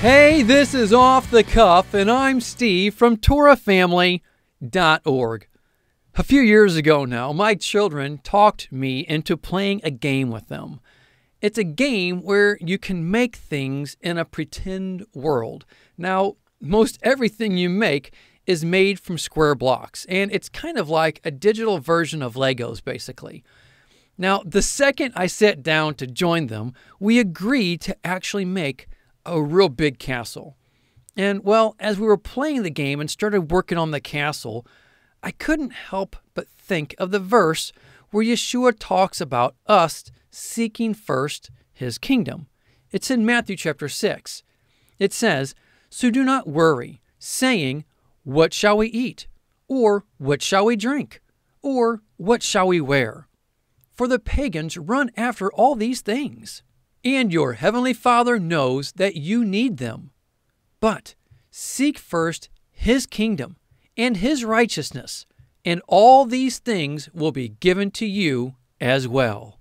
Hey, this is Off the Cuff, and I'm Steve from TorahFamily.org. A few years ago now, my children talked me into playing a game with them. It's a game where you can make things in a pretend world. Now, most everything you make is made from square blocks, and it's kind of like a digital version of Legos, basically. Now, the second I sat down to join them, we agreed to actually make a real big castle. And, well, as we were playing the game and started working on the castle, I couldn't help but think of the verse where Yeshua talks about us seeking first his kingdom. It's in Matthew chapter 6. It says, "So do not worry, saying, 'What shall we eat?' Or 'What shall we drink?' Or 'What shall we wear?' For the pagans run after all these things, and your heavenly Father knows that you need them. But seek first his kingdom and his righteousness, and all these things will be given to you as well."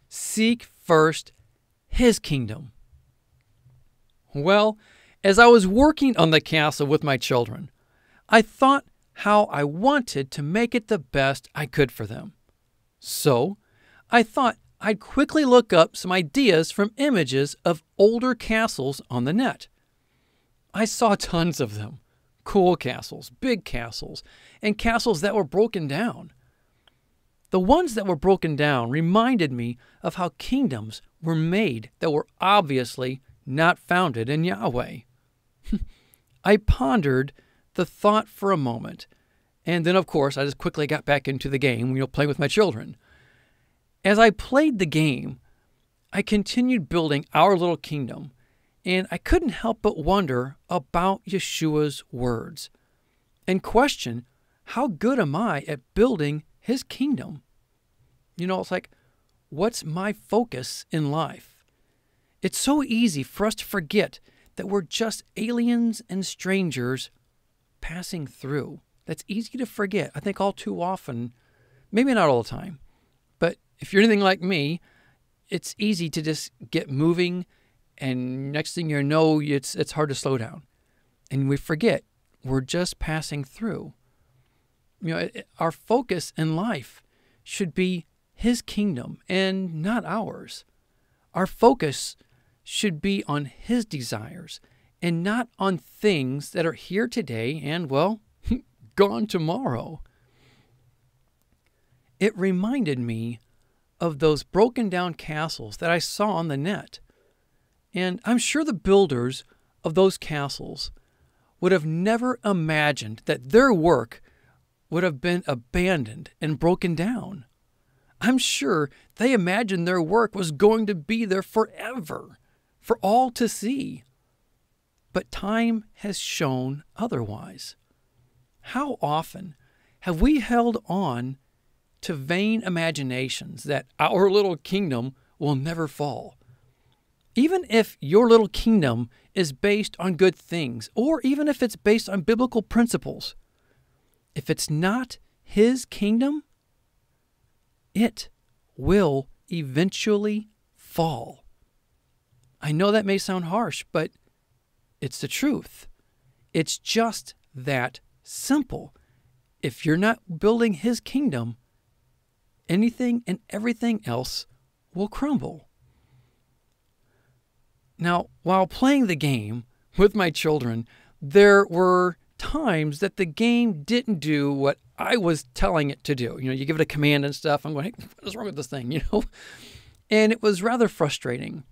Seek first his kingdom. Well, as I was working on the castle with my children, I thought how I wanted to make it the best I could for them. So I thought I'd quickly look up some ideas from images of older castles on the net. I saw tons of them. Cool castles, big castles, and castles that were broken down. The ones that were broken down reminded me of how kingdoms were made that were obviously not founded in Yahweh. I pondered the thought for a moment, and then, of course, I just quickly got back into the game, playing with my children. As I played the game, I continued building our little kingdom, and I couldn't help but wonder about Yeshua's words and question, how good am I at building his kingdom? It's like, what's my focus in life? It's so easy for us to forget that we're just aliens and strangers passing through. That's easy to forget. I think all too often, maybe not all the time, but if you're anything like me, it's easy to just get moving, and next thing you know, it's hard to slow down. And we forget we're just passing through. Our focus in life should be his kingdom and not ours. Our focus should be on his desires and not on things that are here today and, well, gone tomorrow. It reminded me of those broken down castles that I saw on the net. And I'm sure the builders of those castles would have never imagined that their work would have been abandoned and broken down. I'm sure they imagined their work was going to be there forever, for all to see. But time has shown otherwise. How often have we held on to vain imaginations that our little kingdom will never fall? Even if your little kingdom is based on good things, or even if it's based on biblical principles, if it's not his kingdom, it will eventually fall. I know that may sound harsh, but it's the truth. It's just that simple. If you're not building his kingdom, anything and everything else will crumble. Now, while playing the game with my children, there were times that the game didn't do what I was telling it to do. You give it a command and stuff. I'm going, hey, what is wrong with this thing? And it was rather frustrating.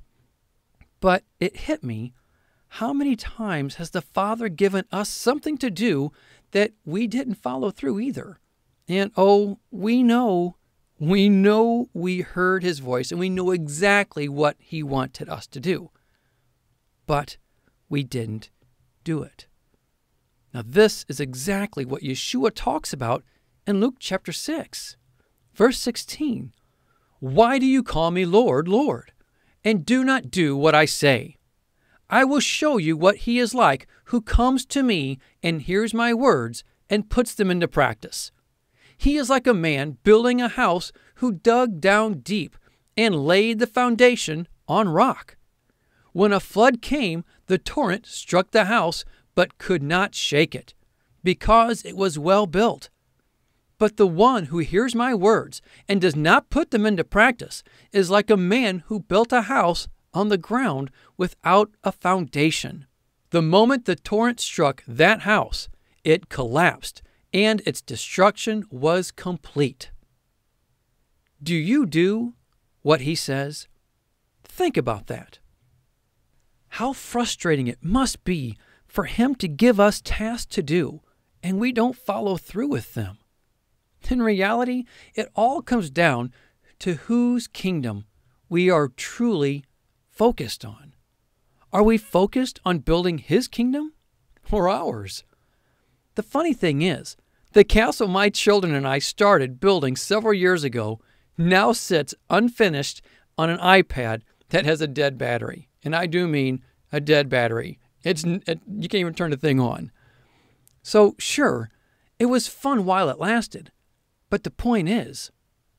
But it hit me, how many times has the Father given us something to do that we didn't follow through either? And we know we heard his voice and we know exactly what he wanted us to do. But we didn't do it. Now, this is exactly what Yeshua talks about in Luke chapter 6, verse 16. "Why do you call me Lord, Lord, and do not do what I say? I will show you what he is like who comes to me and hears my words and puts them into practice. He is like a man building a house who dug down deep and laid the foundation on rock. When a flood came, the torrent struck the house, but could not shake it, because it was well built. But the one who hears my words and does not put them into practice is like a man who built a house on the ground without a foundation. The moment the torrent struck that house, it collapsed, and its destruction was complete. Do you do what he says? Think about that. How frustrating it must be for him to give us tasks to do, and we don't follow through with them. In reality, it all comes down to whose kingdom we are truly focused on. Are we focused on building his kingdom or ours? The funny thing is, the castle my children and I started building several years ago now sits unfinished on an iPad that has a dead battery. And I do mean a dead battery. You can't even turn the thing on. So sure, it was fun while it lasted. But the point is,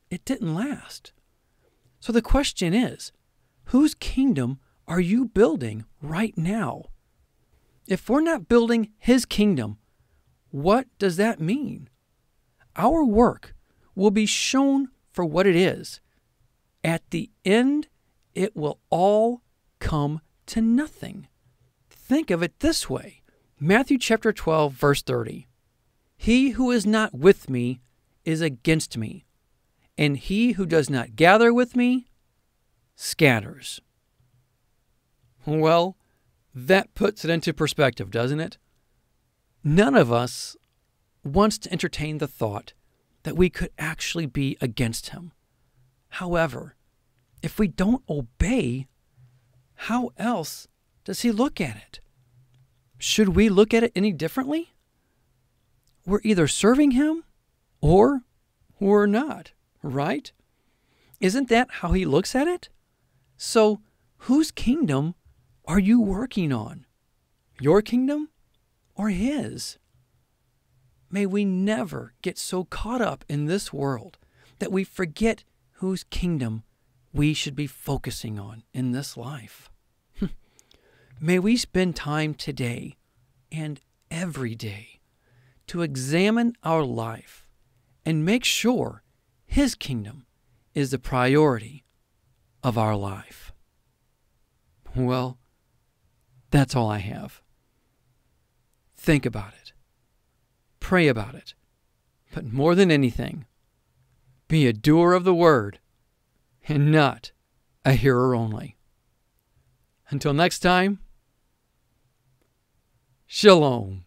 it didn't last. So the question is, whose kingdom are you building right now? If we're not building his kingdom, what does that mean? Our work will be shown for what it is. At the end, it will all come to nothing. Think of it this way. Matthew chapter 12, verse 30. He who is not with me is against me, and he who does not gather with me scatters. Well, that puts it into perspective, doesn't it? None of us wants to entertain the thought that we could actually be against him. However, if we don't obey, how else does he look at it? Should we look at it any differently? We're either serving him or we're not, right? Isn't that how he looks at it? So, whose kingdom are you working on? Your kingdom or his? May we never get so caught up in this world that we forget whose kingdom we should be focusing on in this life. May we spend time today and every day to examine our life and make sure his kingdom is the priority of our life. Well, that's all I have. Think about it. Pray about it. But more than anything, be a doer of the word and not a hearer only. Until next time, Shalom.